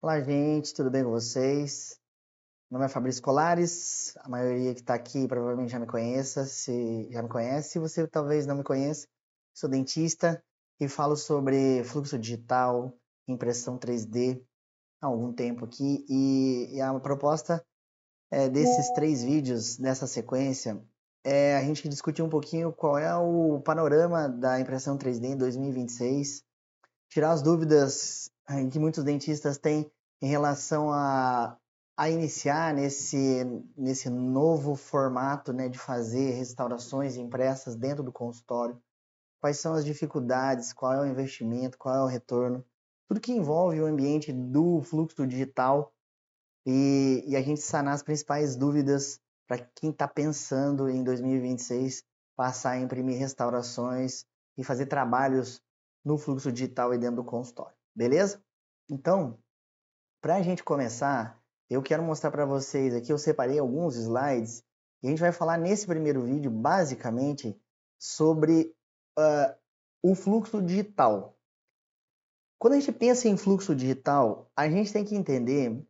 Olá, gente, tudo bem com vocês? Meu nome é Fabrício Colares, a maioria que está aqui provavelmente já me conheça, se já me conhece, se você talvez não me conheça, sou dentista e falo sobre fluxo digital, impressão 3D há algum tempo aqui e a proposta desses 3 vídeos, dessa sequência, é a gente discutir um pouquinho qual é o panorama da impressão 3D em 2026, tirar as dúvidas que muitos dentistas têm em relação a iniciar nesse novo formato, né, de fazer restaurações impressas dentro do consultório. Quais são as dificuldades, qual é o investimento, qual é o retorno, tudo que envolve o ambiente do fluxo digital e a gente sanar as principais dúvidas para quem está pensando em 2026 passar a imprimir restaurações e fazer trabalhos no fluxo digital e dentro do consultório, beleza? Então, para a gente começar, eu quero mostrar para vocês aqui, eu separei alguns slides e a gente vai falar nesse primeiro vídeo basicamente sobre o fluxo digital. Quando a gente pensa em fluxo digital, a gente tem que entender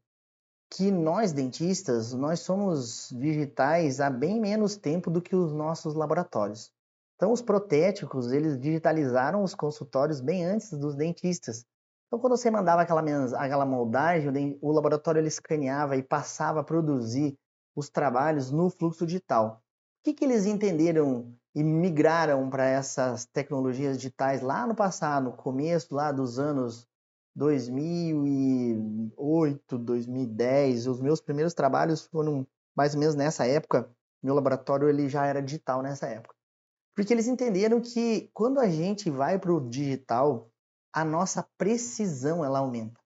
que nós dentistas, nós somos digitais há bem menos tempo do que os nossos laboratórios. Então, os protéticos, eles digitalizaram os consultórios bem antes dos dentistas. Então, quando você mandava aquela moldagem, o laboratório ele escaneava e passava a produzir os trabalhos no fluxo digital. O que eles entenderam e migraram para essas tecnologias digitais lá no passado, no começo lá dos anos 2008, 2010, os meus primeiros trabalhos foram mais ou menos nessa época. Meu laboratório ele já era digital nessa época. Porque eles entenderam que quando a gente vai para o digital, a nossa precisão ela aumenta.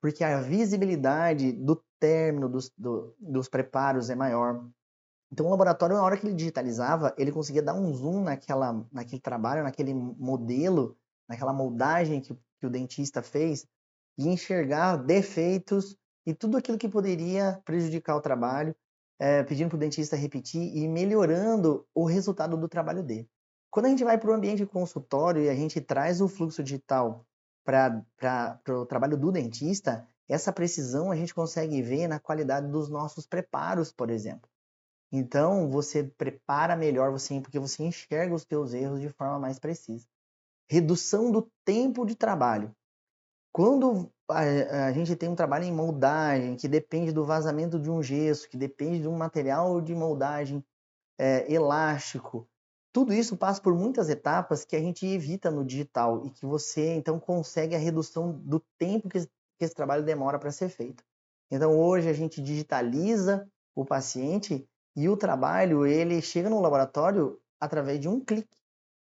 Porque a visibilidade do término dos preparos é maior. Então o laboratório, na hora que ele digitalizava, ele conseguia dar um zoom naquele trabalho, naquele modelo, naquela moldagem que o dentista fez, e enxergar defeitos e tudo aquilo que poderia prejudicar o trabalho, pedindo para o dentista repetir e melhorando o resultado do trabalho dele. Quando a gente vai para o ambiente de consultório e a gente traz o fluxo digital para o trabalho do dentista, essa precisão a gente consegue ver na qualidade dos nossos preparos, por exemplo. Então, você prepara melhor porque você enxerga os teus erros de forma mais precisa. Redução do tempo de trabalho. Quando a gente tem um trabalho em moldagem, que depende do vazamento de um gesso, que depende de um material de moldagem elástico, tudo isso passa por muitas etapas que a gente evita no digital e que você, então, consegue a redução do tempo que esse trabalho demora para ser feito. Então, hoje a gente digitaliza o paciente e o trabalho, ele chega no laboratório através de um clique.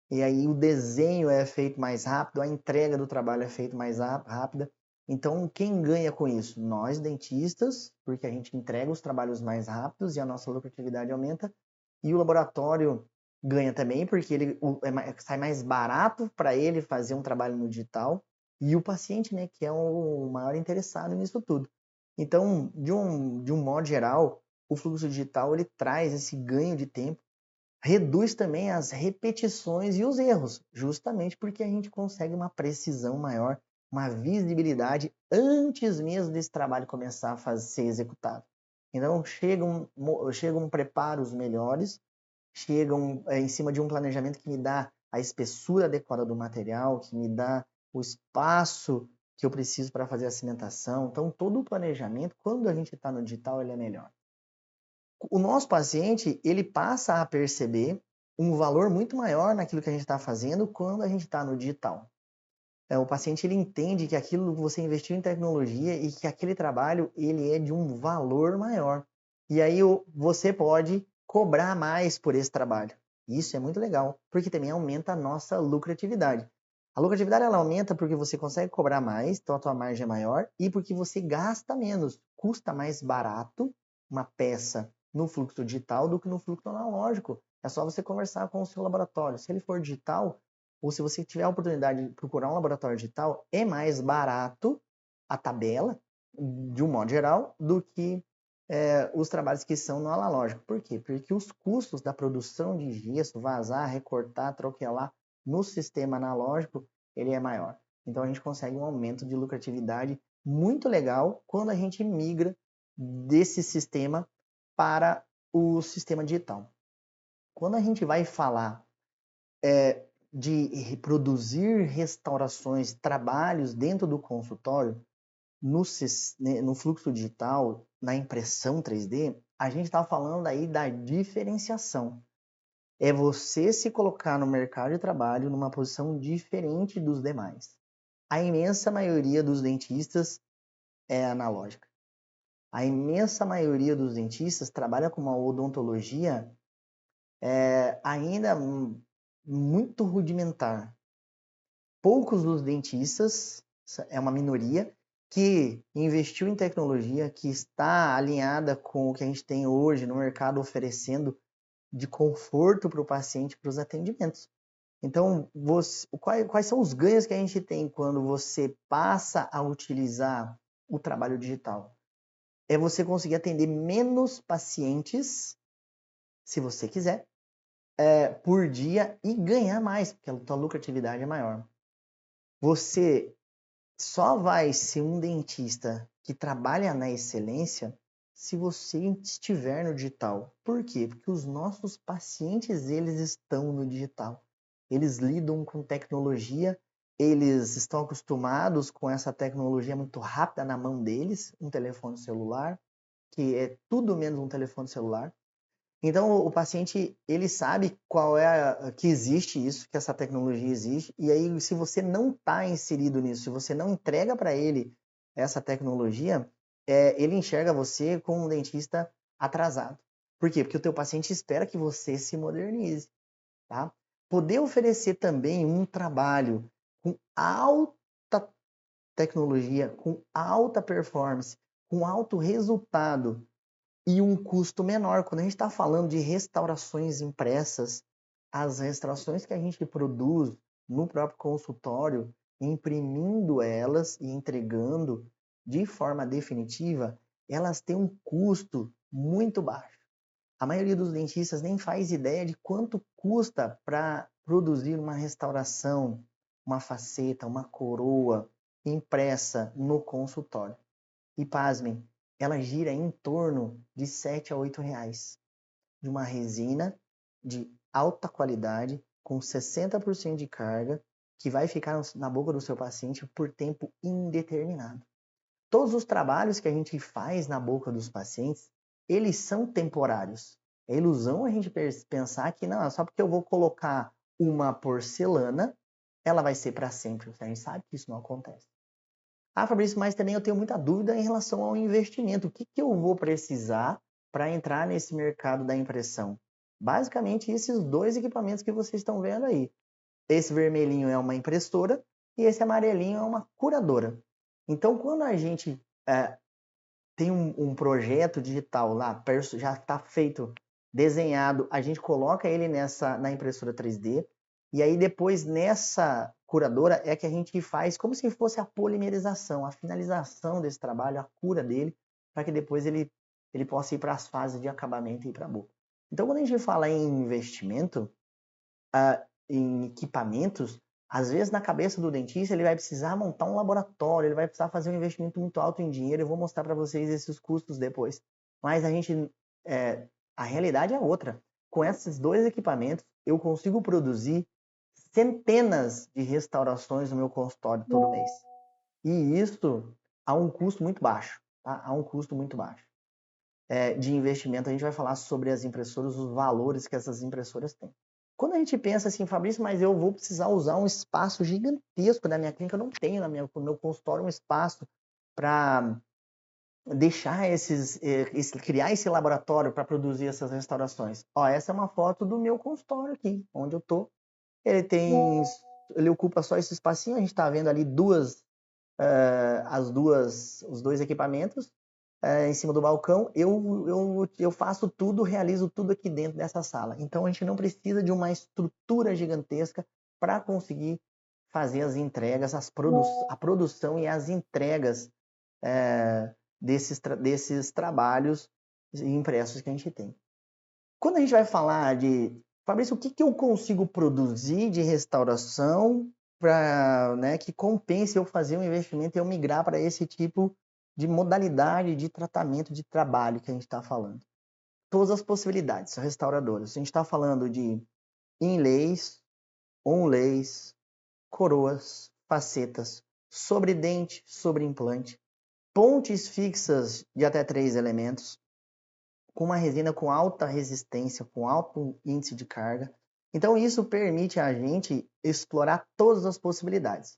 E aí o desenho é feito mais rápido, a entrega do trabalho é feita mais rápida. Então, quem ganha com isso? Nós, dentistas, porque a gente entrega os trabalhos mais rápidos e a nossa lucratividade aumenta. E o laboratório ganha também, porque sai mais barato para ele fazer um trabalho no digital. E o paciente, né, que é o maior interessado nisso tudo. Então, de um modo geral, o fluxo digital ele traz esse ganho de tempo, reduz também as repetições e os erros, justamente porque a gente consegue uma precisão maior, uma visibilidade antes mesmo desse trabalho começar a ser executado. Então, chegam preparos melhores, chegam em cima de um planejamento que me dá a espessura adequada do material, que me dá o espaço que eu preciso para fazer a cimentação. Então, todo o planejamento, quando a gente está no digital, ele é melhor. O nosso paciente, ele passa a perceber um valor muito maior naquilo que a gente está fazendo quando a gente está no digital. O paciente ele entende que aquilo que você investiu em tecnologia e que aquele trabalho ele é de um valor maior. E aí você pode cobrar mais por esse trabalho. Isso é muito legal, porque também aumenta a nossa lucratividade. A lucratividade ela aumenta porque você consegue cobrar mais, então a tua margem é maior, e porque você gasta menos. Custa mais barato uma peça no fluxo digital do que no fluxo analógico. É só você conversar com o seu laboratório. Se ele for digital, ou se você tiver a oportunidade de procurar um laboratório digital, é mais barato a tabela, de um modo geral, do que os trabalhos que são no analógico. Por quê? Porque os custos da produção de gesso, vazar, recortar, troquelar no sistema analógico, ele é maior. Então a gente consegue um aumento de lucratividade muito legal quando a gente migra desse sistema para o sistema digital. Quando a gente vai falar de reproduzir restaurações, trabalhos dentro do consultório, no fluxo digital, na impressão 3D, a gente está falando aí da diferenciação. É você se colocar no mercado de trabalho numa posição diferente dos demais. A imensa maioria dos dentistas é analógica. A imensa maioria dos dentistas trabalha com uma odontologia ainda muito rudimentar. Poucos dos dentistas, é uma minoria, que investiu em tecnologia, que está alinhada com o que a gente tem hoje no mercado, oferecendo de conforto para o paciente, para os atendimentos. Então, quais são os ganhos que a gente tem quando você passa a utilizar o trabalho digital? É você conseguir atender menos pacientes, se você quiser, por dia e ganhar mais, porque a tua lucratividade é maior. Você só vai ser um dentista que trabalha na excelência se você estiver no digital. Por quê? Porque os nossos pacientes, eles estão no digital. Eles lidam com tecnologia, eles estão acostumados com essa tecnologia muito rápida na mão deles, um telefone celular, que é tudo menos um telefone celular. Então, o paciente, ele sabe que existe isso, que essa tecnologia existe, e aí, se você não está inserido nisso, se você não entrega para ele essa tecnologia, ele enxerga você como um dentista atrasado. Por quê? Porque o teu paciente espera que você se modernize, tá? Poder oferecer também um trabalho com alta tecnologia, com alta performance, com alto resultado, e um custo menor. Quando a gente está falando de restaurações impressas, as restaurações que a gente produz no próprio consultório, imprimindo elas e entregando de forma definitiva, elas têm um custo muito baixo. A maioria dos dentistas nem faz ideia de quanto custa para produzir uma restauração, uma faceta, uma coroa impressa no consultório. E pasmem, ela gira em torno de 7 a 8 reais. De uma resina de alta qualidade, com 60% de carga, que vai ficar na boca do seu paciente por tempo indeterminado. Todos os trabalhos que a gente faz na boca dos pacientes, eles são temporários. É ilusão a gente pensar que não, só porque eu vou colocar uma porcelana, ela vai ser para sempre. A gente sabe que isso não acontece. Ah, Fabrício, mas também eu tenho muita dúvida em relação ao investimento. O que eu vou precisar para entrar nesse mercado da impressão? Basicamente, esses dois equipamentos que vocês estão vendo aí. Esse vermelhinho é uma impressora e esse amarelinho é uma curadora. Então, quando a gente tem um projeto digital lá, já está feito, desenhado, a gente coloca ele na impressora 3D, e aí depois nessa curadora é que a gente faz como se fosse a polimerização, a finalização desse trabalho, a cura dele, para que depois ele possa ir para as fases de acabamento e ir para a boca. Então, quando a gente fala em investimento, em equipamentos, às vezes na cabeça do dentista ele vai precisar montar um laboratório, ele vai precisar fazer um investimento muito alto em dinheiro. Eu vou mostrar para vocês esses custos depois. Mas a realidade é outra. Com esses dois equipamentos, eu consigo produzir centenas de restaurações no meu consultório todo mês. E isso a um custo muito baixo, tá? A um custo muito baixo. De investimento, a gente vai falar sobre as impressoras, os valores que essas impressoras têm. Quando a gente pensa assim, Fabrício, mas eu vou precisar usar um espaço gigantesco da minha clínica, eu não tenho no meu consultório um espaço para deixar criar esse laboratório para produzir essas restaurações. Ó, essa é uma foto do meu consultório aqui, onde eu tô. Ele ocupa só esse espacinho, a gente está vendo ali os dois equipamentos em cima do balcão. Eu faço tudo, realizo tudo aqui dentro dessa sala. Então a gente não precisa de uma estrutura gigantesca para conseguir fazer as entregas, a produção e as entregas desses trabalhos impressos que a gente tem. Quando a gente vai falar de, Fabrício, o que eu consigo produzir de restauração né, que compense eu fazer um investimento e eu migrar para esse tipo de modalidade de tratamento de trabalho que a gente está falando. Todas as possibilidades, restauradoras. A gente está falando de inlays, onlays, coroas, facetas, sobredente, sobreimplante, pontes fixas de até 3 elementos, com uma resina com alta resistência, com alto índice de carga. Então isso permite a gente explorar todas as possibilidades.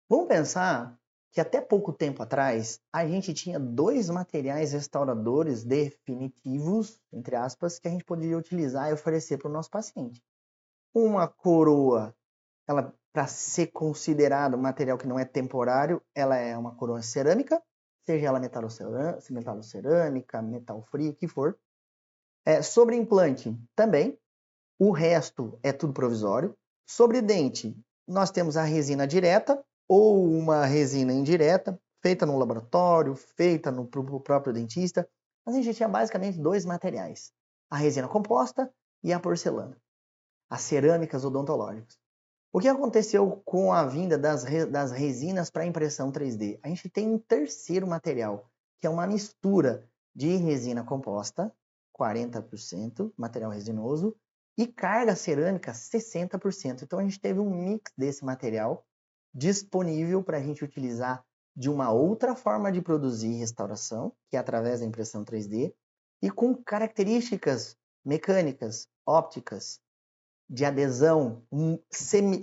Vamos pensar que até pouco tempo atrás a gente tinha 2 materiais restauradores definitivos, entre aspas, que a gente poderia utilizar e oferecer para o nosso paciente. Uma coroa, ela para ser considerada um material que não é temporário, ela é uma coroa cerâmica, seja ela metalocerâmica, metal frio, o que for. Sobre implante também, o resto é tudo provisório. Sobre dente, nós temos a resina direta ou uma resina indireta, feita no laboratório, feita no próprio dentista. Mas a gente tinha basicamente 2 materiais, a resina composta e a porcelana, as cerâmicas odontológicas. O que aconteceu com a vinda das resinas para impressão 3D? A gente tem um terceiro material, que é uma mistura de resina composta, 40% material resinoso, e carga cerâmica, 60%. Então a gente teve um mix desse material disponível para a gente utilizar de uma outra forma de produzir restauração, que é através da impressão 3D, e com características mecânicas, ópticas, de adesão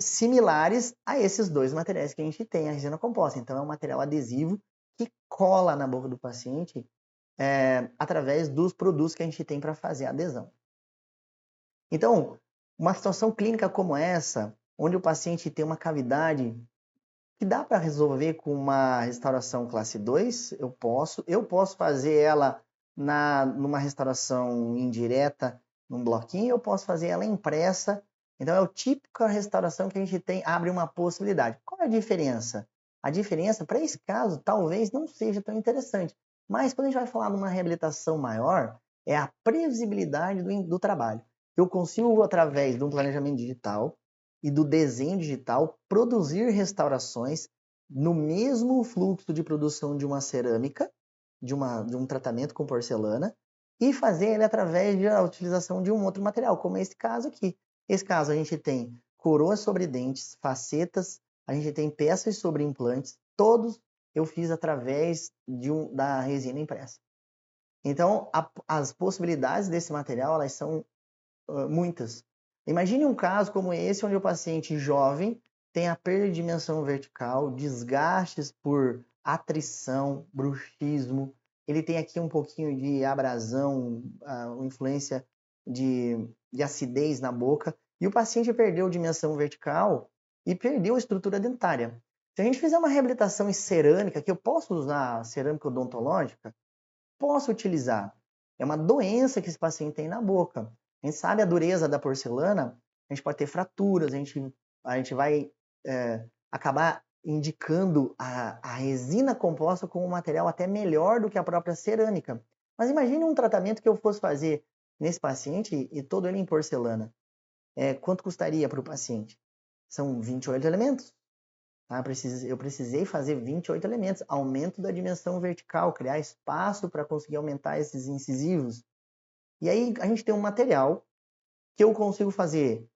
similares a esses 2 materiais que a gente tem, a resina composta. Então é um material adesivo que cola na boca do paciente através dos produtos que a gente tem para fazer a adesão. Então, uma situação clínica como essa, onde o paciente tem uma cavidade que dá para resolver com uma restauração classe 2, eu posso fazer ela numa restauração indireta, num bloquinho, eu posso fazer ela impressa. Então é a típica restauração que a gente tem, abre uma possibilidade. Qual é a diferença? A diferença, para esse caso, talvez não seja tão interessante. Mas quando a gente vai falar de uma reabilitação maior, é a previsibilidade do trabalho. Eu consigo, através de um planejamento digital e do desenho digital, produzir restaurações no mesmo fluxo de produção de uma cerâmica, de um tratamento com porcelana, e fazer ele através da utilização de um outro material, como esse caso aqui. Nesse caso, a gente tem coroas sobre dentes, facetas, a gente tem peças sobre implantes, todos eu fiz através da resina impressa. Então, as possibilidades desse material, elas são muitas. Imagine um caso como esse, onde o paciente jovem tem a perda de dimensão vertical, desgastes por atrição, bruxismo, ele tem aqui um pouquinho de abrasão, influência de acidez na boca, e o paciente perdeu dimensão vertical e perdeu a estrutura dentária. Se a gente fizer uma reabilitação em cerâmica, que eu posso usar cerâmica odontológica, posso utilizar. É uma doença que esse paciente tem na boca. A gente sabe a dureza da porcelana, a gente pode ter fraturas, a gente vai acabar indicando a resina composta como um material até melhor do que a própria cerâmica. Mas imagine um tratamento que eu fosse fazer nesse paciente e todo ele em porcelana. Quanto custaria para o paciente? São 28 elementos. Tá? Eu precisei fazer 28 elementos, aumento da dimensão vertical, criar espaço para conseguir aumentar esses incisivos. E aí a gente tem um material que eu consigo fazer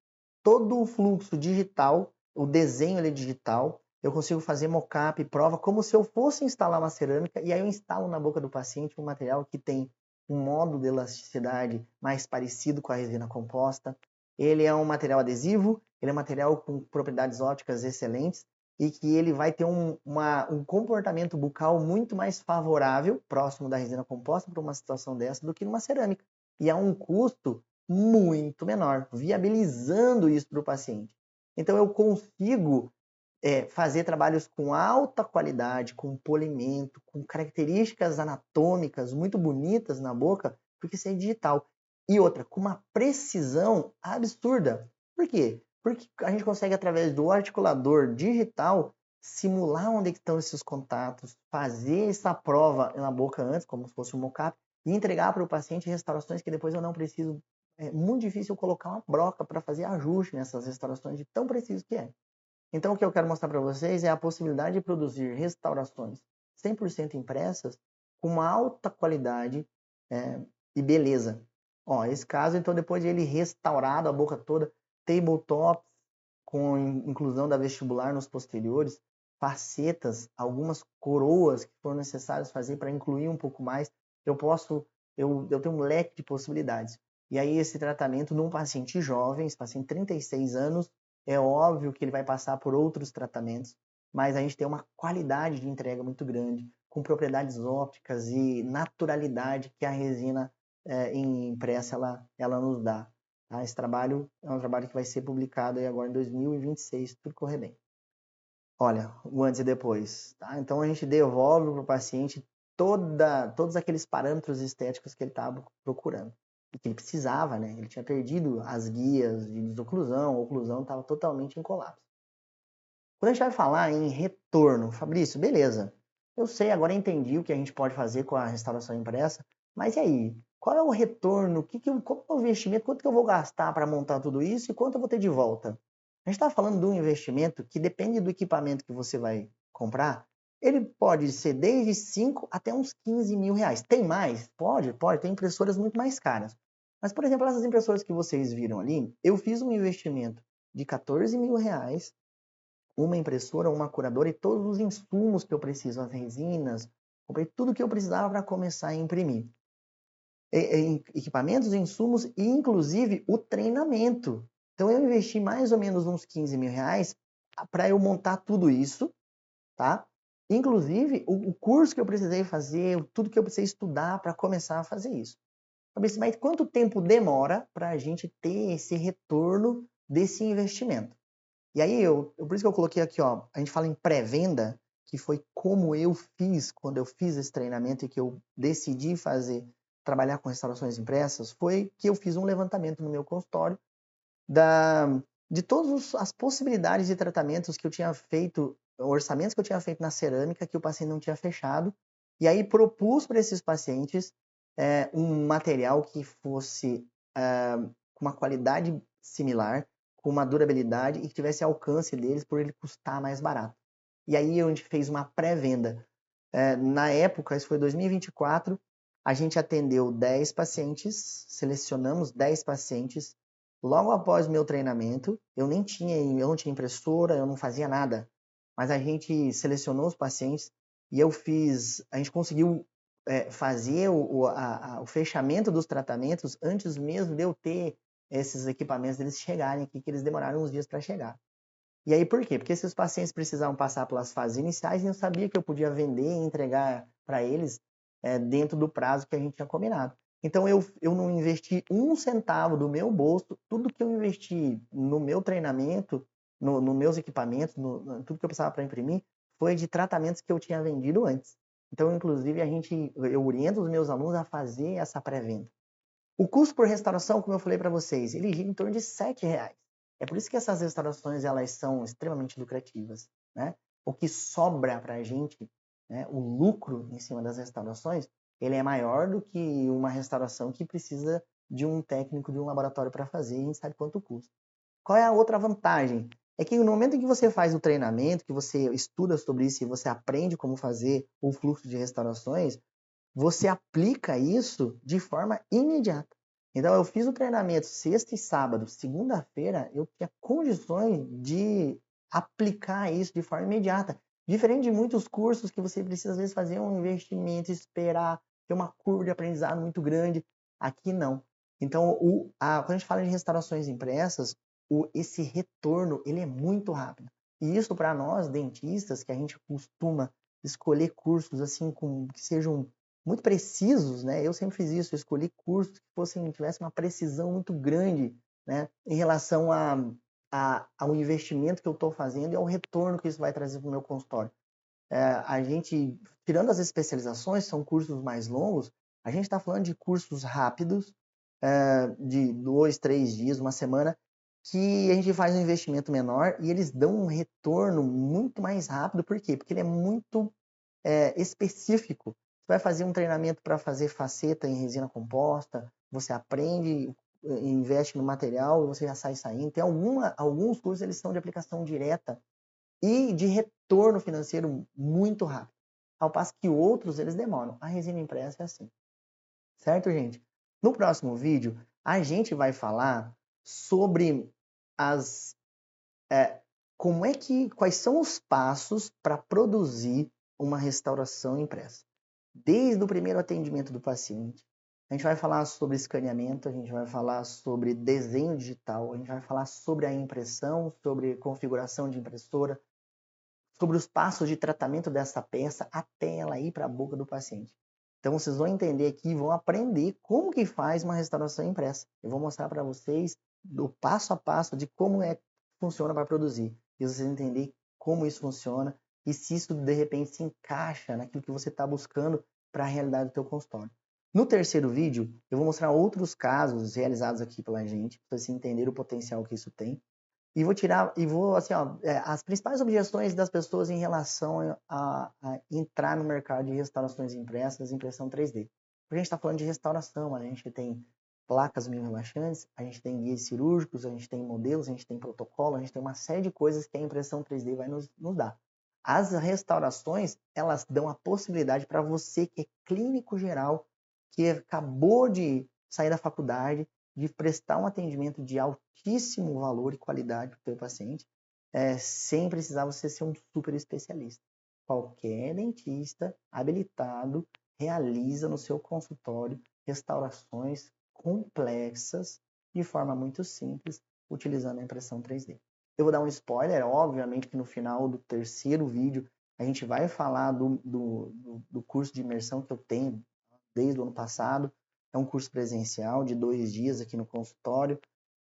todo o fluxo digital, o desenho ele é digital, eu consigo fazer mockup, prova, como se eu fosse instalar uma cerâmica, e aí eu instalo na boca do paciente um material que tem um módulo de elasticidade mais parecido com a resina composta. Ele é um material adesivo, ele é um material com propriedades ópticas excelentes, e que ele vai ter um comportamento bucal muito mais favorável, próximo da resina composta, para uma situação dessa, do que numa cerâmica. E a um custo muito menor, viabilizando isso para o paciente. Então eu consigo fazer trabalhos com alta qualidade, com polimento, com características anatômicas muito bonitas na boca, porque isso é digital. E outra, com uma precisão absurda. Por quê? Porque a gente consegue, através do articulador digital, simular onde estão esses contatos, fazer essa prova na boca antes, como se fosse um mockup, e entregar para o paciente restaurações que depois eu não preciso. É muito difícil colocar uma broca para fazer ajuste nessas restaurações de tão preciso que é. Então, o que eu quero mostrar para vocês é a possibilidade de produzir restaurações 100% impressas com uma alta qualidade e beleza. Ó, esse caso, então, depois de ele restaurado a boca toda, tabletops com inclusão da vestibular nos posteriores, facetas, algumas coroas que foram necessárias fazer para incluir um pouco mais, eu tenho um leque de possibilidades. E aí esse tratamento num paciente jovem, esse paciente 36 anos, é óbvio que ele vai passar por outros tratamentos, mas a gente tem uma qualidade de entrega muito grande, com propriedades ópticas e naturalidade que a resina impressa ela nos dá. Tá? Esse trabalho é um trabalho que vai ser publicado aí agora em 2026, se tudo correr bem. Olha, o antes e depois. Tá? Então a gente devolve para o paciente todos aqueles parâmetros estéticos que ele estava procurando. E que ele precisava, né? Ele tinha perdido as guias de desoclusão, a oclusão estava totalmente em colapso. Quando a gente vai falar em retorno, Fabrício, beleza. Eu sei, agora entendi o que a gente pode fazer com a restauração impressa, mas e aí? Qual é o retorno? Qual é o investimento? Quanto que eu vou gastar para montar tudo isso e quanto eu vou ter de volta? A gente está falando de um investimento que depende do equipamento que você vai comprar. Ele pode ser desde 5 até uns 15 mil reais. Tem mais? Pode. Tem impressoras muito mais caras. Mas, por exemplo, essas impressoras que vocês viram ali, eu fiz um investimento de 14 mil reais, uma impressora, uma curadora e todos os insumos que eu preciso, as resinas, comprei tudo que eu precisava para começar a imprimir. Equipamentos, insumos e inclusive o treinamento. Então eu investi mais ou menos uns 15 mil reais para eu montar tudo isso, tá? Inclusive o curso que eu precisei fazer, tudo que eu precisei estudar para começar a fazer isso. Mas quanto tempo demora para a gente ter esse retorno desse investimento? E aí, por isso que eu coloquei aqui, ó, a gente fala em pré-venda, que foi como eu fiz quando eu fiz esse treinamento e que eu decidi trabalhar com restaurações impressas, foi que eu fiz um levantamento no meu consultório de todas as possibilidades de tratamentos que eu tinha feito, orçamentos que eu tinha feito na cerâmica que o paciente não tinha fechado, e aí propus para esses pacientes um material que fosse com uma qualidade similar, com uma durabilidade e que tivesse alcance deles por ele custar mais barato. E aí a gente fez uma pré-venda. Na época, isso foi 2024, a gente atendeu 10 pacientes, selecionamos 10 pacientes. Logo após o meu treinamento, eu não tinha impressora, eu não fazia nada. Mas a gente selecionou os pacientes e a gente conseguiu fazer o fechamento dos tratamentos antes mesmo de eu ter esses equipamentos deles chegarem aqui, que eles demoraram uns dias para chegar. E aí por quê? Porque esses pacientes precisavam passar pelas fases iniciais e eu sabia que eu podia vender e entregar para eles dentro do prazo que a gente tinha combinado. Então eu não investi um centavo do meu bolso, tudo que eu investi no meu treinamento, nos meus equipamentos, tudo que eu precisava para imprimir, foi de tratamentos que eu tinha vendido antes. Então, inclusive, eu oriento os meus alunos a fazer essa pré-venda. O custo por restauração, como eu falei para vocês, ele gira em torno de R$7. É por isso que essas restaurações elas são extremamente lucrativas, né? O que sobra para a gente, né, o lucro em cima das restaurações, ele é maior do que uma restauração que precisa de um técnico de um laboratório para fazer e a gente sabe quanto custa. Qual é a outra vantagem? É que no momento em que você faz o treinamento, que você estuda sobre isso e você aprende como fazer o fluxo de restaurações, você aplica isso de forma imediata. Então, eu fiz o treinamento sexta e sábado, segunda-feira, eu tinha condições de aplicar isso de forma imediata. Diferente de muitos cursos que você precisa, às vezes, fazer um investimento, esperar, ter uma curva de aprendizado muito grande. Aqui, não. Então, quando a gente fala de restaurações impressas, esse retorno, ele é muito rápido. E isso, para nós, dentistas, que a gente costuma escolher cursos assim que sejam muito precisos, né? Eu sempre fiz isso, eu escolhi cursos que tivessem uma precisão muito grande, né? Em relação ao investimento que eu estou fazendo e ao retorno que isso vai trazer para o meu consultório. A gente, tirando as especializações, são cursos mais longos, a gente está falando de cursos rápidos, de 2, 3 dias, uma semana, que a gente faz um investimento menor e eles dão um retorno muito mais rápido. Por quê? Porque ele é muito específico. Você vai fazer um treinamento para fazer faceta em resina composta, você aprende, investe no material e você já sai saindo. Tem alguns cursos, eles são de aplicação direta e de retorno financeiro muito rápido. Ao passo que outros, eles demoram. A resina impressa é assim. Certo, gente? No próximo vídeo, a gente vai falar sobre quais são os passos para produzir uma restauração impressa. Desde o primeiro atendimento do paciente, a gente vai falar sobre escaneamento, a gente vai falar sobre desenho digital, a gente vai falar sobre a impressão, sobre configuração de impressora, sobre os passos de tratamento dessa peça até ela ir para a boca do paciente. Então vocês vão entender aqui e vão aprender como que faz uma restauração impressa. Eu vou mostrar para vocês do passo a passo de como é que funciona para produzir. E vocês entenderem como isso funciona e se isso de repente se encaixa naquilo que você está buscando para a realidade do teu consultório. No terceiro vídeo, eu vou mostrar outros casos realizados aqui pela gente, para vocês entenderem o potencial que isso tem. As principais objeções das pessoas em relação a entrar no mercado de restaurações impressas, impressão 3D. Porque a gente está falando de restauração, a gente tem placas mio-relaxantes, a gente tem guias cirúrgicos, a gente tem modelos, a gente tem protocolo, a gente tem uma série de coisas que a impressão 3D vai nos dar. As restaurações, elas dão a possibilidade para você que é clínico geral, que acabou de sair da faculdade, de prestar um atendimento de altíssimo valor e qualidade para o seu paciente, sem precisar você ser um super especialista. Qualquer dentista habilitado realiza no seu consultório restaurações complexas de forma muito simples, utilizando a impressão 3D. Eu vou dar um spoiler, obviamente que no final do terceiro vídeo a gente vai falar do curso de imersão que eu tenho desde o ano passado. É um curso presencial de 2 dias aqui no consultório,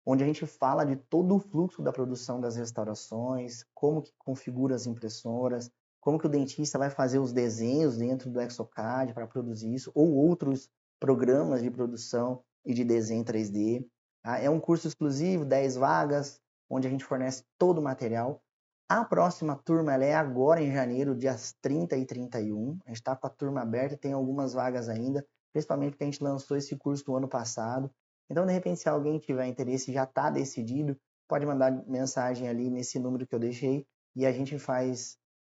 onde a gente fala de todo o fluxo da produção das restaurações, como que configura as impressoras, como que o dentista vai fazer os desenhos dentro do Exocad para produzir isso, ou outros programas de produção e de desenho 3D. Tá? É um curso exclusivo, 10 vagas, onde a gente fornece todo o material. A próxima turma ela é agora em janeiro, dias 30 e 31. A gente está com a turma aberta e tem algumas vagas ainda, principalmente porque a gente lançou esse curso no ano passado. Então, de repente, se alguém tiver interesse, já está decidido, pode mandar mensagem ali nesse número que eu deixei e a gente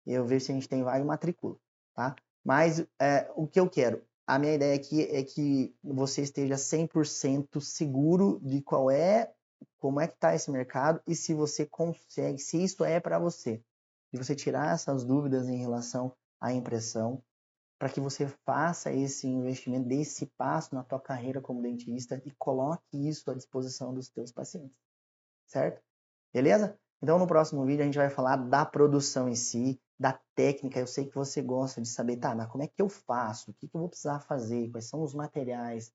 eu vejo se a gente tem vaga e matricula, tá? Mas o que eu quero, a minha ideia aqui é que você esteja 100% seguro de como é que está esse mercado e se você consegue, se isso é para você. E você tirar essas dúvidas em relação à impressão, para que você faça esse investimento, dê esse passo na tua carreira como dentista e coloque isso à disposição dos teus pacientes, certo? Beleza? Então no próximo vídeo a gente vai falar da produção em si, da técnica. Eu sei que você gosta de saber, tá, mas como é que eu faço? O que eu vou precisar fazer? Quais são os materiais?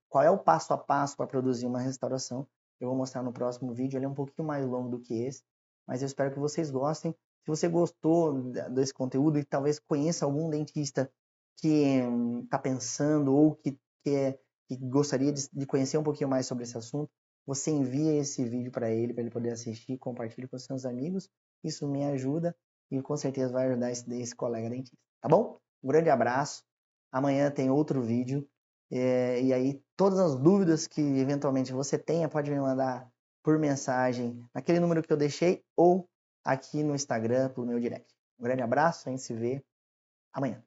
Qual é o passo a passo para produzir uma restauração? Eu vou mostrar no próximo vídeo. Ele é um pouquinho mais longo do que esse, mas eu espero que vocês gostem. Se você gostou desse conteúdo e talvez conheça algum dentista que está pensando ou que gostaria de conhecer um pouquinho mais sobre esse assunto, você envia esse vídeo para ele poder assistir, compartilhe com seus amigos. Isso me ajuda e com certeza vai ajudar esse colega dentista. Tá bom? Um grande abraço. Amanhã tem outro vídeo. E aí, todas as dúvidas que eventualmente você tenha, pode me mandar por mensagem naquele número que eu deixei ou aqui no Instagram, pelo meu direct. Um grande abraço, a gente se vê amanhã.